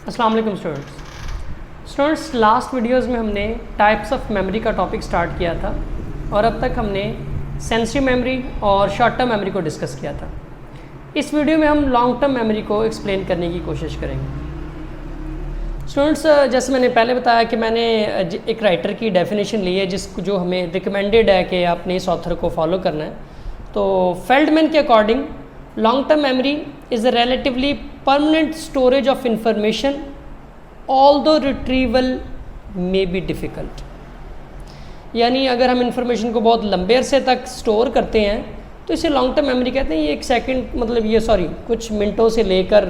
अस्सलाम वालेकुम students, last videos में हमने टाइप्स ऑफ मेमोरी का टॉपिक स्टार्ट किया था और अब तक हमने सेंसरी मेमोरी और शॉर्ट टर्म मेमोरी को डिस्कस किया था। इस वीडियो में हम लॉन्ग टर्म मेमोरी को एक्सप्लेन करने की कोशिश करेंगे। स्टूडेंट्स, जैसे मैंने पहले बताया कि मैंने एक राइटर की डेफिनेशन ली है जो हमें रिकमेंडेड है कि आपने इस ऑथर को फॉलो करना है। तो फेल्डमैन के according long term memory is a relatively permanent storage of information although retrieval may be difficult. यानी अगर हम इंफॉर्मेशन को बहुत लंबे अरसे तक स्टोर करते हैं तो इसे लॉन्ग टर्म मेमोरी कहते हैं। ये एक सेकंड कुछ मिनटों से लेकर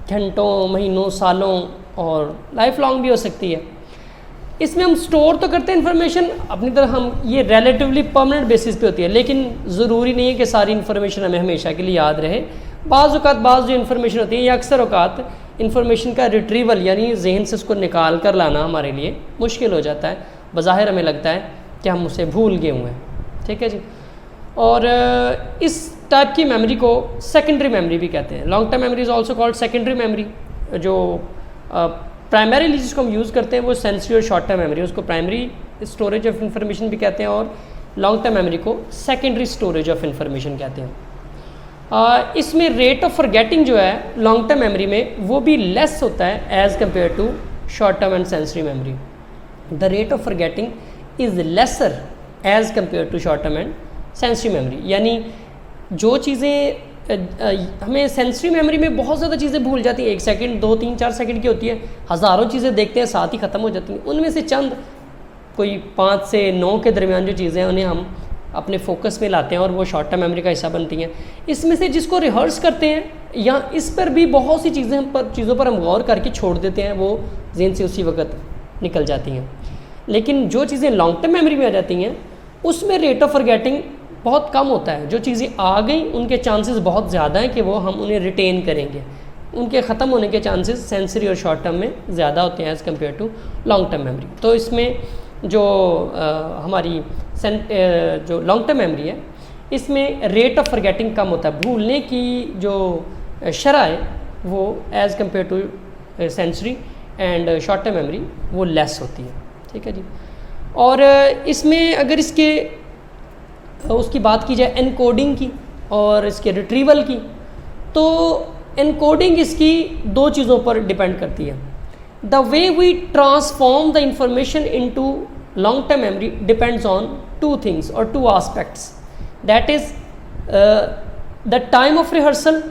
घंटों, महीनों, सालों और लाइफ लॉन्ग भी हो सकती है। इसमें हम स्टोर तो करते हैं इन्फॉर्मेशन अपनी तरह, हम ये रिलेटिवली परमानेंट बेसिस पे होती है, लेकिन ज़रूरी नहीं है कि सारी इन्फॉर्मेशन हमें हमेशा के लिए याद रहे। बाज़ जो इन्फॉर्मेशन होती है या अक्सर औकात इन्फॉर्मेशन का रिट्रीवल यानी जहन से उसको निकाल कर लाना हमारे लिए मुश्किल हो जाता है। बज़ाहिर हमें लगता है कि हम उसे भूल गए हुए हैं, ठीक है जी। और इस टाइप की मेमोरी को सेकेंडरी मेमोरी भी कहते हैं। Long term memory is also called secondary memory. जो प्राइमरीली जिसको हम यूज़ करते हैं वो सेंसरी और शॉर्ट टर्म मेमोरी, उसको प्राइमरी स्टोरेज ऑफ इंफॉर्मेशन भी कहते हैं और लॉन्ग टर्म मेमोरी को सेकेंडरी स्टोरेज ऑफ इंफॉर्मेशन कहते हैं। इसमें रेट ऑफ फॉरगेटिंग जो है लॉन्ग टर्म मेमोरी में वो भी लेस होता है as compare to short term and sensory memory. The rate of forgetting is lesser as compare to short term and sensory memory. यानी जो चीज़ें हमें सेंसरी मेमोरी में बहुत ज़्यादा चीज़ें भूल जाती हैं, 1 सेकंड, 2, 3, 4 सेकंड की होती है, हज़ारों चीज़ें देखते हैं साथ ही ख़त्म हो जाती हैं। उनमें से चंद कोई 5 से 9 के दरमियान जो चीज़ें हैं उन्हें हम अपने फोकस में लाते हैं और वो शॉर्ट टर्म मेमोरी का हिस्सा बनती हैं। इसमें से जिसको रिहर्स करते हैं या इस पर भी बहुत सी चीज़ों पर हम गौर करके छोड़ देते हैं, वो ज़हन से उसी वक्त निकल जाती हैं। लेकिन जो चीज़ें लॉन्ग टर्म मेमोरी में आ जाती हैं उसमें रेट ऑफ फॉरगेटिंग बहुत कम होता है। जो चीज़ें आ गई उनके चांसेस बहुत ज़्यादा हैं कि वो हम उन्हें रिटेन करेंगे। उनके ख़त्म होने के चांसेस सेंसरी और शॉर्ट टर्म में ज़्यादा होते हैं as compare to long term memory. तो इसमें जो हमारी जो लॉन्ग टर्म मेमोरी है इसमें रेट ऑफ फॉरगेटिंग कम होता है, भूलने की जो शरह है वो as compare to sensory and short term memory वो लेस होती है, ठीक है जी। और इसमें अगर उसकी बात की जाए एनकोडिंग की और इसके रिट्रीवल की, तो एनकोडिंग इसकी 2 चीज़ों पर डिपेंड करती है। The way we transform the information into long term memory depends on 2 things और 2 aspects, that is the time of rehearsal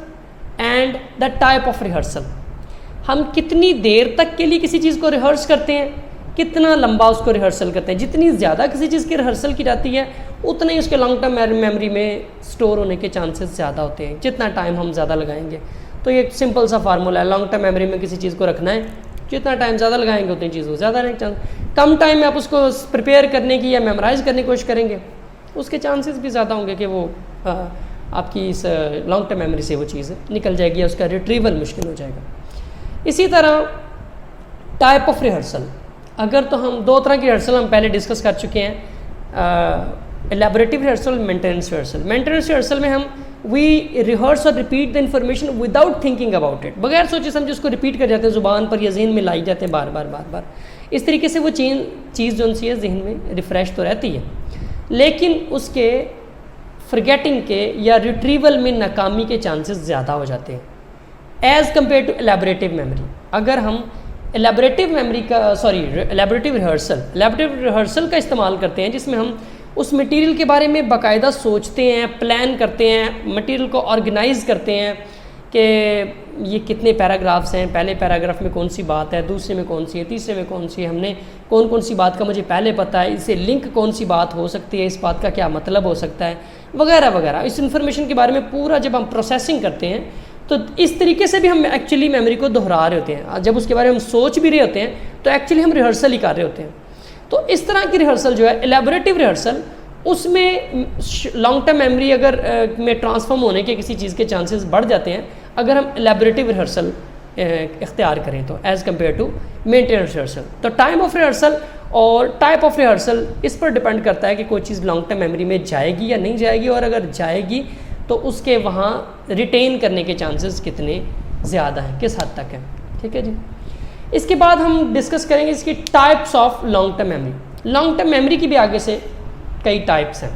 and the type of rehearsal. हम कितनी देर तक के लिए किसी चीज़ को रिहर्स करते हैं, कितना लंबा उसको रिहर्सल करते हैं। जितनी ज़्यादा किसी चीज़ की रिहर्सल की जाती है उतना ही उसके लॉन्ग टर्म मेमोरी में स्टोर होने के चांसेस ज़्यादा होते हैं, जितना टाइम हम ज़्यादा लगाएंगे। तो ये एक सिंपल सा फार्मूला है, लॉन्ग टर्म मेमोरी में किसी चीज़ को रखना है, जितना टाइम ज़्यादा लगाएंगे उतनी चीज़ को ज़्यादा रहने के चांस। कम टाइम में आप उसको प्रिपेयर करने की या मेमोराइज करने की कोशिश करेंगे, उसके चांसेस भी ज़्यादा होंगे कि वो आपकी इस लॉन्ग टर्म मेमोरी से वो चीज़ निकल जाएगी या उसका रिट्रीवल मुश्किल हो जाएगा। इसी तरह टाइप ऑफ रिहर्सल, अगर तो हम 2 तरह की रिहर्सल हम पहले डिस्कस कर चुके हैं, elaborative rehearsal, maintenance rehearsal. Maintenance rehearsal में हम वी रिहर्स और repeat the information without thinking about it, बगैर सोचे समझे उसको रिपीट कर जाते हैं, ज़ुबान पर या जहन में लाई जाते हैं बार बार। इस तरीके से वो चीज़ जो सी है जहन में रिफ़्रेश तो रहती है, लेकिन उसके फॉरगेटिंग के या रिट्रीवल में नाकामी के चांसेस ज़्यादा हो जाते हैं एज़ कम्पेयर टू एलैबोरेटिव मेमोरी। अगर हम एलैबोरेटिव रिहर्सल का इस्तेमाल करते हैं जिसमें हम उस मटेरियल के बारे में बाकायदा सोचते हैं, प्लान करते हैं, मटेरियल को ऑर्गेनाइज़ करते हैं कि ये कितने पैराग्राफ्स हैं, पहले पैराग्राफ में कौन सी बात है, दूसरे में कौन सी है, तीसरे में कौन सी है, हमने कौन सी बात का मुझे पहले पता है, इससे लिंक कौन सी बात हो सकती है, इस बात का क्या मतलब हो सकता है, वगैरह वगैरह। इस इन्फॉर्मेशन के बारे में पूरा जब हम प्रोसेसिंग करते हैं तो इस तरीके से भी हम एक्चुअली मेमोरी को दोहरा रहे होते हैं। जब उसके बारे में हम सोच भी रहे होते हैं तो एक्चुअली हम रिहर्सल ही कर रहे होते हैं। तो इस तरह की रिहर्सल जो है एलैबोरेटिव रिहर्सल, उसमें लॉन्ग टर्म मेमोरी अगर में ट्रांसफॉर्म होने के किसी चीज़ के चांसेस बढ़ जाते हैं अगर हम एलैबोरेटिव रिहर्सल इख्तियार करें तो as compare to maintenance rehearsal. तो टाइम ऑफ रिहर्सल और टाइप ऑफ रिहर्सल इस पर डिपेंड करता है कि कोई चीज़ लॉन्ग टर्म मेमोरी में जाएगी या नहीं जाएगी, और अगर जाएगी तो उसके वहाँ रिटेन करने के चांसेस कितने ज़्यादा हैं, किस हद तक हैं। ठीक है जी। इसके बाद हम डिस्कस करेंगे इसकी types of long term memory. Long term memory की भी आगे से कई टाइप्स हैं।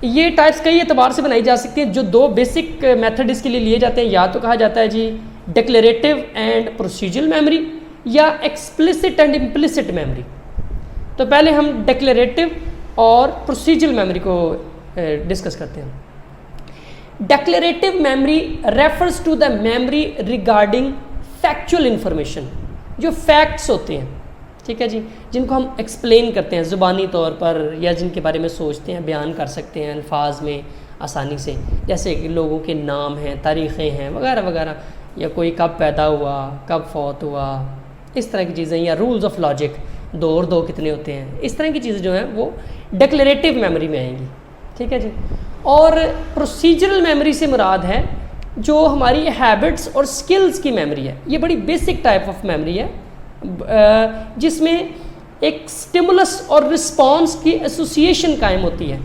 ये टाइप्स कई एतबार से बनाई जा सकती हैं। जो दो बेसिक मेथड इसके लिए लिए जाते हैं, या तो कहा जाता है जी डिक्लेरेटिव एंड प्रोसीजरल मेमोरी या एक्सप्लिसिट एंड इम्प्लिसिट मेमोरी। तो पहले हम डिक्लेरेटिव और प्रोसीजरल मेमोरी को डिस्कस करते हैं। Declarative memory refers to the memory regarding factual information, जो फैक्ट्स होते हैं, ठीक है जी, जिनको हम एक्सप्लेन करते हैं ज़ुबानी तौर पर या जिनके बारे में सोचते हैं, बयान कर सकते हैं अल्फाज में आसानी से, जैसे कि लोगों के नाम हैं, तारीख़ें हैं वगैरह वगैरह, या कोई कब पैदा हुआ, कब फौत हुआ, इस तरह की चीज़ें, या रूल्स ऑफ लॉजिक, 2 और 2 कितने होते हैं, इस तरह की चीज़ें जो हैं वो डिक्लेरेटिव मेमोरी में आएंगी, ठीक है जी। और प्रोसीजरल मेमोरी से मुराद है जो हमारी हैबिट्स और स्किल्स की मेमोरी है। ये बड़ी बेसिक टाइप ऑफ मेमोरी है जिसमें एक स्टिमुलस और रिस्पॉन्स की एसोसिएशन कायम होती है।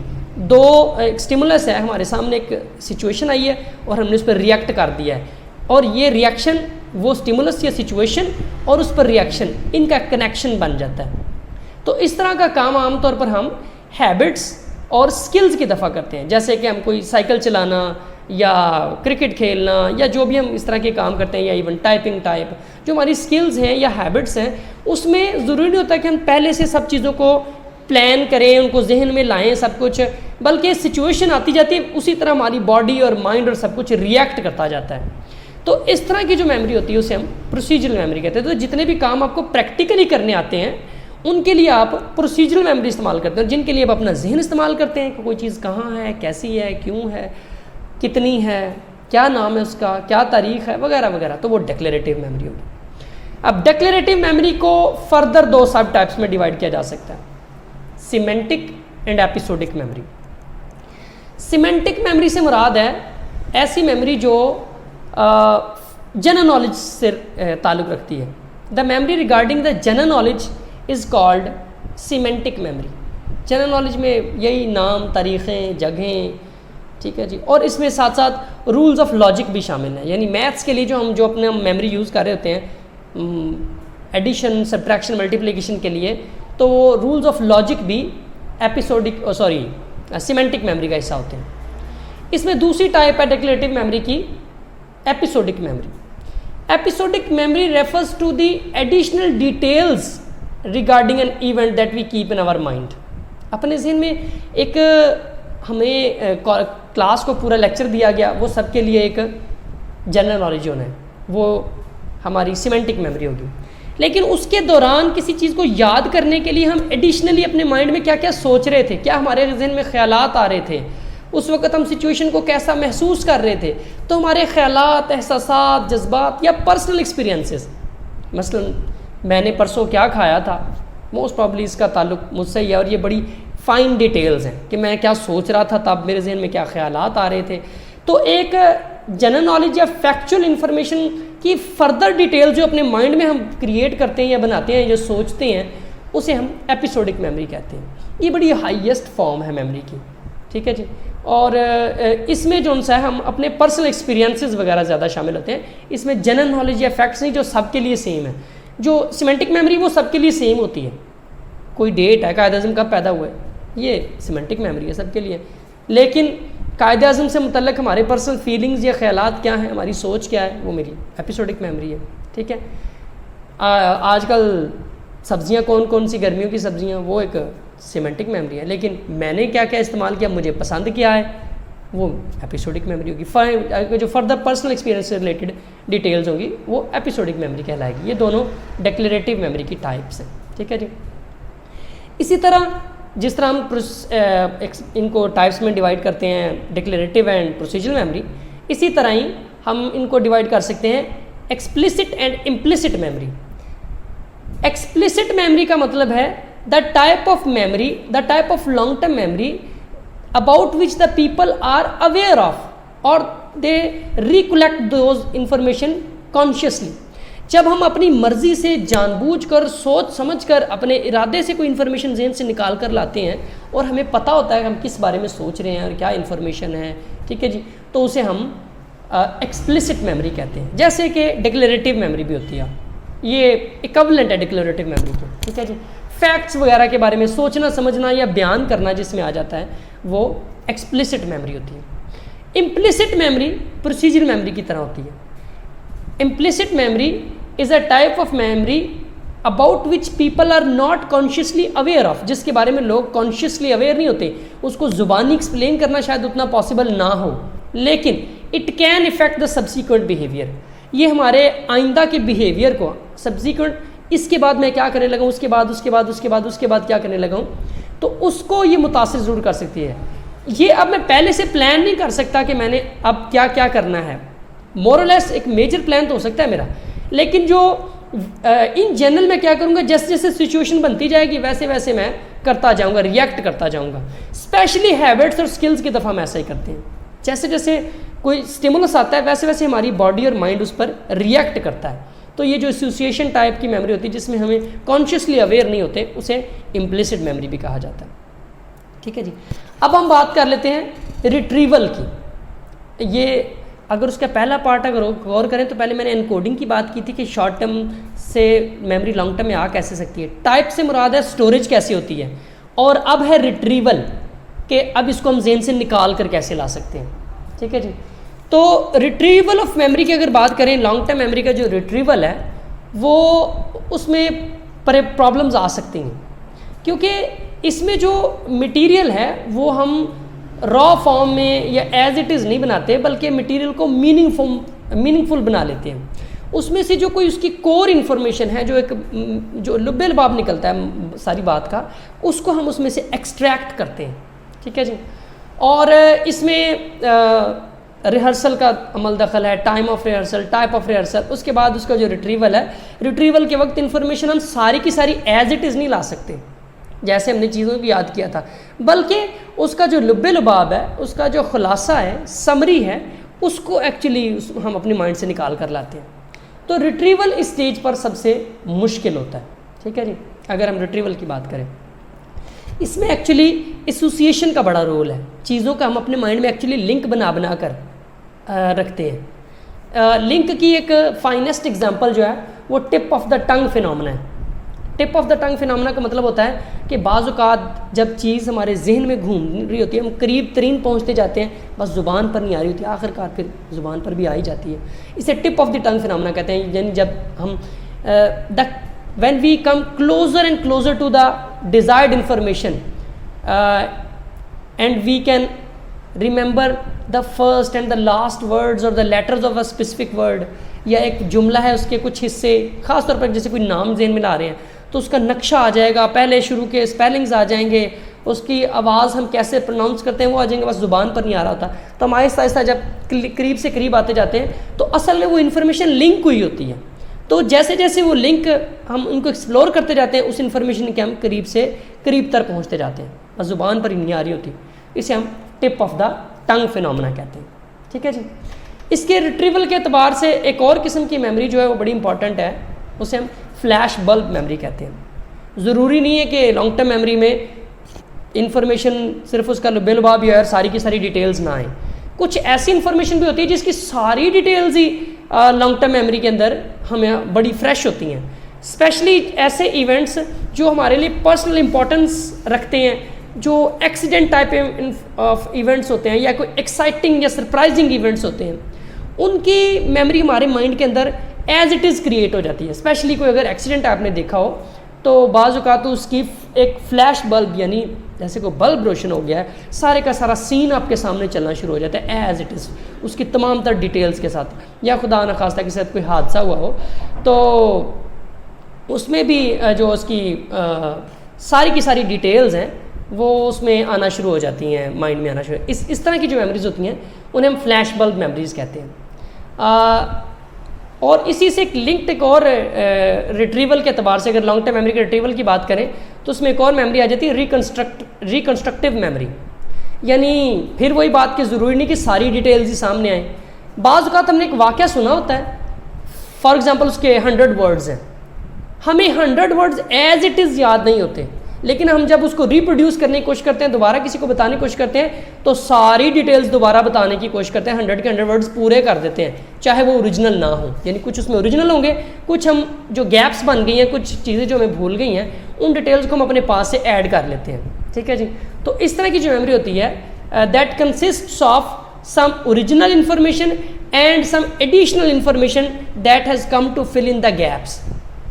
एक स्टिमुलस है, हमारे सामने एक सिचुएशन आई है और हमने उस पर रिएक्ट कर दिया है, और ये रिएक्शन, वो स्टिमुलस या सिचुएशन और उस पर रिएक्शन, इनका कनेक्शन बन जाता है। तो इस तरह का काम आमतौर पर हम हैबिट्स और स्किल्स की दफ़ा करते हैं, जैसे कि हम कोई साइकिल चलाना या क्रिकेट खेलना या जो भी हम इस तरह के काम करते हैं, या इवन टाइपिंग टाइप, जो हमारी स्किल्स हैं या हैबिट्स हैं, उसमें ज़रूरी नहीं होता कि हम पहले से सब चीज़ों को प्लान करें, उनको जहन में लाएं सब कुछ, बल्कि सिचुएशन आती जाती है, उसी तरह हमारी बॉडी और माइंड और सब कुछ रिएक्ट करता जाता है। तो इस तरह की जो मेमोरी होती है उसे हम प्रोसीजरल मेमोरी कहते हैं। तो जितने भी काम आपको प्रैक्टिकली करने आते हैं उनके लिए आप प्रोसीजरल मेमोरी इस्तेमाल करते हैं, जिनके लिए आप अपना जहन इस्तेमाल करते हैं कि कोई चीज़ कहाँ है, कैसी है, क्यों है, कितनी है, क्या नाम है उसका, क्या तारीख है, वगैरह वगैरह, तो वो डिक्लेरेटिव मेमोरी होगी। अब डिक्लेरेटिव मेमोरी को फर्दर 2 सब टाइप्स में डिवाइड किया जा सकता है, semantic and episodic memory. Semantic memory से मुराद है ऐसी मेमोरी जो जनरल नॉलेज से ताल्लुक़ रखती है। The memory regarding the general knowledge is called semantic memory. General knowledge में यही नाम, तारीख़ें, जगहें, ठीक है जी, और इसमें साथ साथ रूल्स ऑफ लॉजिक भी शामिल हैं। यानी मैथ्स के लिए जो अपने मेमोरी यूज़ कर रहे होते हैं, एडिशन, सब्ट्रैक्शन, मल्टीप्लिकेशन के लिए, तो वो रूल्स ऑफ लॉजिक भी सिमेंटिक मेमोरी का हिस्सा होते हैं। इसमें दूसरी टाइप है डिक्लेरेटिव मेमोरी की, episodic memory. Episodic memory refers to the additional details regarding an event that we keep in our mind. अपने जहन में एक हमें क्लास को पूरा लेक्चर दिया गया, वो सबके लिए एक जनरल नॉलेज होना है, वो हमारी सिमेंटिक मेमोरी होगी। लेकिन उसके दौरान किसी चीज़ को याद करने के लिए हम एडिशनली अपने माइंड में क्या क्या सोच रहे थे, क्या हमारे जहन में ख्यालात आ रहे थे, उस वक़्त हम सिचुएशन को कैसा महसूस कर रहे थे, तो हमारे ख्यालात, एहसासात, जज्बात या पर्सनल एक्सपीरियंसेस, मसलन मैंने परसों क्या खाया था, मोस्ट प्रॉब्ली इसका ताल्लुक मुझसे ही है, और ये बड़ी फाइन डिटेल्स हैं कि मैं क्या सोच रहा था तब, मेरे जहन में क्या ख्यालात आ रहे थे। तो एक जनरल नॉलेज या फैक्चुअल इंफॉर्मेशन की फर्दर डिटेल जो अपने माइंड में हम क्रिएट करते हैं या बनाते हैं, जो सोचते हैं, उसे हम एपिसोडिक मेमोरी कहते हैं। ये बड़ी हाईएस्ट फॉर्म है मेमोरी की, ठीक है जी। और इसमें जो सा है हम अपने पर्सनल एक्सपीरियंसेस वगैरह ज़्यादा शामिल होते हैं। इसमें जनरल नॉलेज या फैक्ट्स नहीं जो सबके लिए सेम है। जो सिमेंटिक मेमोरी वो सबके लिए सेम होती है, कोई डेट है, कायद अज़म कब पैदा हुआ है, ये सिमेंटिक मेमोरी है सबके लिए। लेकिन कायद अज़म से मुतल्लिक़ हमारे पर्सनल फीलिंग्स या ख्यालात क्या हैं, हमारी सोच क्या है, वो मेरी एपिसोडिक मेमोरी है, ठीक है। आजकल सब्ज़ियाँ कौन कौन सी, गर्मियों की सब्ज़ियाँ, वो एक सिमेंटिक मेमोरी है। लेकिन मैंने क्या क्या इस्तेमाल किया, मुझे पसंद किया है, वो एपिसोडिक मेमोरी होगी। जो फर्दर पर्सनल एक्सपीरियंस से रिलेटेड डिटेल्स होंगी वो एपिसोडिक मेमोरी कहलाएगी। ये दोनों डिक्लेरेटिव मेमोरी की टाइप्स हैं, ठीक है जी। इसी तरह जिस तरह हम इनको टाइप्स में डिवाइड करते हैं, डिक्लेरेटिव एंड प्रोसीजरल मेमोरी, इसी तरह ही हम इनको डिवाइड कर सकते हैं explicit and implicit memory. Explicit memory का मतलब है the type of memory, the type of long term memory about which the people are aware of or they recollect those information consciously। जब हम अपनी मर्जी से जानबूझकर, सोच समझकर, अपने इरादे से कोई इन्फॉर्मेशन जहन से निकाल कर लाते हैं और हमें पता होता है कि हम किस बारे में सोच रहे हैं और क्या इन्फॉर्मेशन है, ठीक है जी, तो उसे हम एक्सप्लिसिट मेमोरी कहते हैं, जैसे कि डिक्लेरेटिव मेमोरी भी होती है, ये इक्विवेलेंट है डिक्लेरेटिव मेमोरी के, ठीक है जी। फैक्ट्स वगैरह के बारे में सोचना समझना या बयान करना जिसमें आ जाता है वो एक्सप्लिसिट मेमोरी होती है। इम्प्लिसिट मेमोरी प्रोसीजरल मेमोरी की तरह होती है। Implicit memory is a type of memory about which people are not consciously aware of, जिसके बारे में लोग कॉन्शियसली अवेयर नहीं होते, उसको ज़ुबानी एक्सप्लेन करना शायद उतना पॉसिबल ना हो, लेकिन it can effect the subsequent behaviour. ये हमारे आइंदा के बिहेवियर को सब्सिक्वेंट, इसके बाद मैं क्या करने लगा, उसके बाद क्या करने लगा हूँ, तो उसको ये मुतासिर ज़रूर कर सकती है। ये अब मैं पहले से प्लान नहीं कर सकता कि मैंने अब क्या क्या करना है, मोरलेस एक मेजर प्लान तो हो सकता है मेरा, लेकिन जो इन जनरल मैं क्या करूँगा, जैसे जैसे सिचुएशन बनती जाएगी वैसे वैसे मैं करता जाऊँगा, रिएक्ट करता जाऊँगा। स्पेशली हैबिट्स और स्किल्स की दफ़ा हम ऐसा ही करते हैं, जैसे जैसे कोई स्टिमुलस आता है वैसे वैसे हमारी बॉडी और माइंड उस पर रिएक्ट करता है। तो ये जो एसोसिएशन टाइप की मेमोरी होती है जिसमें हमें कॉन्शियसली अवेयर नहीं होते, उसे इम्प्लिसिट मेमोरी भी कहा जाता है, ठीक है जी। अब हम बात कर लेते हैं रिट्रीवल की। ये अगर उसका पहला पार्ट अगर गौर करें तो पहले मैंने एनकोडिंग की बात की थी कि शॉर्ट टर्म से मेमोरी लॉन्ग टर्म में आ कैसे सकती है। टाइप से मुराद है स्टोरेज कैसे होती है, और अब है रिट्रीवल कि अब इसको हम जेन से निकाल कर कैसे ला सकते हैं, ठीक है जी। तो रिट्रीवल ऑफ मेमोरी की अगर बात करें, लॉन्ग टर्म मेमोरी का जो रिट्रीवल है वो उसमें प्रॉब्लम्स आ सकती हैं, क्योंकि इसमें जो मटेरियल है वो हम रॉ फॉर्म में या एज इट इज़ नहीं बनाते, बल्कि मटेरियल को मीनिंगफुल बना लेते हैं। उसमें से जो कोई उसकी कोर इन्फॉर्मेशन है, जो एक जो लुब्बे लबाब निकलता है सारी बात का, उसको हम उसमें से एक्सट्रैक्ट करते हैं, ठीक है जी। और इसमें रिहर्सल का अमल दखल है, time of rehearsal, type of rehearsal. उसके बाद उसका जो रिट्रीवल है, रिट्रीवल के वक्त इन्फॉर्मेशन हम सारी की सारी एज इट इज़ नहीं ला सकते जैसे हमने चीज़ों को याद किया था, बल्कि उसका जो लुब्बे लुबाब है, उसका जो खुलासा है, समरी है, उसको एक्चुअली हम अपनी माइंड से निकाल कर लाते हैं। तो रिट्रीवल इस स्टेज पर सबसे मुश्किल होता है, ठीक है जी। अगर हम रिट्रीवल की बात करें, इसमें एक्चुअली एसोसिएशन का बड़ा रोल है। चीज़ों का हम अपने माइंड में एक्चुअली लिंक बना कर रखते हैं। लिंक की एक फाइनेस्ट एग्जांपल जो है वो tip of the tongue phenomena है। Tip of the tongue phenomena का मतलब होता है कि बाज़ औक़ात जब चीज़ हमारे जहन में घूम रही होती है, हम करीब तरीन पहुँचते जाते हैं, बस ज़ुबान पर नहीं आ रही होती, आखिरकार फिर ज़ुबान पर भी आ ही जाती है। इसे tip of the tongue phenomena कहते हैं। यानी जब हम when we come closer and closer to the desired information and we can remember the first and the last words और the letters of a specific word, या एक जुमला है उसके कुछ हिस्से, ख़ास तौर पर जैसे कोई नाम ज़हन में ला रहे हैं तो उसका नक्शा आ जाएगा, पहले शुरू के स्पेलिंग्स आ जाएंगे, उसकी आवाज़ हम कैसे प्रोनाउंस करते हैं वो आ जाएंगे, बस ज़ुबान पर नहीं आ रहा होता। तो हम आहिस्ता आहिस्ता जब करीब से करीब आते जाते हैं तो असल में वो इन्फॉर्मेशन लिंक हुई होती है। तो जैसे जैसे वो लिंक हम उनको एक्सप्लोर करते जाते हैं, उस इन्फॉर्मेशन के हम करीब से करीब तक पहुँचते जाते हैं, बस ज़ुबान पर ही नहीं आ रही होती। इसे हम tip of the tongue phenomena कहते हैं, ठीक है जी। इसके रिट्रीवल के अतबार से एक और किस्म की मेमोरी जो है वो बड़ी इंपॉर्टेंट है, उसे हम फ्लैश बल्ब मेमोरी कहते हैं। ज़रूरी नहीं है कि लॉन्ग टर्म मेमोरी में इंफॉर्मेशन सिर्फ उसका लुब्बे लुबाब ही और सारी की सारी डिटेल्स ना आए। कुछ ऐसी इंफॉर्मेशन भी होती है जिसकी सारी डिटेल्स ही लॉन्ग टर्म मेमोरी के अंदर हमें बड़ी फ्रेश होती हैं। स्पेशली ऐसे इवेंट्स जो हमारे लिए पर्सनल इंपॉर्टेंस रखते हैं, जो एक्सीडेंट टाइप ऑफ इवेंट्स होते हैं या कोई एक्साइटिंग या सरप्राइजिंग इवेंट्स होते हैं, उनकी मेमोरी हमारे माइंड के अंदर एज इट इज़ क्रिएट हो जाती है। स्पेशली कोई अगर एक्सीडेंट आपने देखा हो तो बाज़ औक़ात तो उसकी एक फ्लैश बल्ब, यानी जैसे कोई बल्ब रोशन हो गया है, सारे का सारा सीन आपके सामने चलना शुरू हो जाता है एज इट इज़, उसकी तमाम तर डिटेल्स के साथ। या खुदा न खास्ता के साथ कोई हादसा हुआ हो तो उसमें भी जो उसकी सारी की सारी डिटेल्स हैं वो उसमें आना शुरू हो जाती हैं, माइंड में आना शुरू। इस तरह की जो मेमोरीज होती हैं उन्हें हम फ्लैश बल्ब मेमोरीज कहते हैं। और इसी से एक लिंक्ड एक और रिट्रीवल के अतबार से अगर लॉन्ग टर्म मेमोरी के रिट्रीवल की बात करें तो उसमें एक और मेमोरी आ जाती है रिकन्स्ट्रक्टिव मेमोरी। यानी फिर वही बात कि ज़रूरी नहीं कि सारी डिटेल्स ही सामने आए। बाज़ औक़ात हमने एक वाक़या सुना होता है, फॉर एग्ज़ाम्पल उसके 100 वर्ड्स हैं, हमें 100 वर्ड्स एज इट इज़ याद नहीं होते, लेकिन हम जब उसको रिप्रोड्यूस करने की कोशिश करते हैं, दोबारा किसी को बताने की कोशिश करते हैं, तो सारी डिटेल्स दोबारा बताने की कोशिश करते हैं, 100 के 100 वर्ड्स पूरे कर देते हैं, चाहे वो ओरिजिनल ना हो। यानी कुछ उसमें ओरिजिनल होंगे, कुछ हम जो गैप्स बन गई हैं, कुछ चीज़ें जो हमें भूल गई हैं, उन डिटेल्स को हम अपने पास से ऐड कर लेते हैं। ठीक है जी। तो इस तरह की जो मेमोरी होती है that consists of some original information and some additional information that has come to fill in the gaps।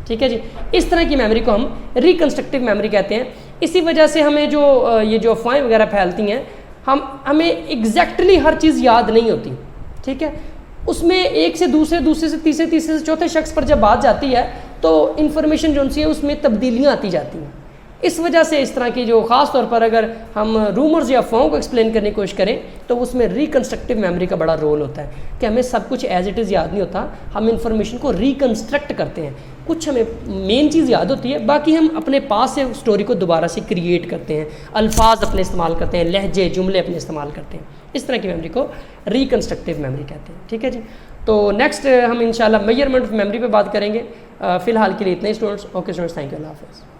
ठीक है जी। इस तरह की मेमोरी को हम रिकंस्ट्रक्टिव मेमोरी कहते हैं। इसी वजह से हमें जो ये जो अफवाहें वगैरह फैलती हैं, हमें एग्जैक्टली हर चीज़ याद नहीं होती। ठीक है, उसमें एक से दूसरे, दूसरे से तीसरे, तीसरे से चौथे शख्स पर जब बात जाती है तो इन्फॉर्मेशन जो सी है उसमें तब्दीलियाँ आती जाती हैं। इस वजह से इस तरह की जो ख़ास तौर पर अगर हम रूमर्स या अफवाहों को एक्सप्लेन करने की कोशिश करें तो उसमें रिकंस्ट्रक्टिव मेमोरी का बड़ा रोल होता है कि हमें सब कुछ एज इट इज़ याद नहीं होता, हम इंफॉर्मेशन को रिकंस्ट्रक्ट करते हैं। कुछ हमें मेन चीज़ याद होती है, बाकी हम अपने पास से स्टोरी को दोबारा से क्रिएट करते हैं, अल्फाज अपने इस्तेमाल करते हैं, लहजे जुमले अपने इस्तेमाल करते हैं। इस तरह की मेमोरी को रिकंस्ट्रक्टिव मेमोरी कहते हैं। ठीक है जी। तो नेक्स्ट हम इंशाल्लाह मेजरमेंट ऑफ मेमोरी पे बात करेंगे। फ़िलहाल के लिए इतने ही students. Okay students, thank you, अल्लाह हाफ़िज़।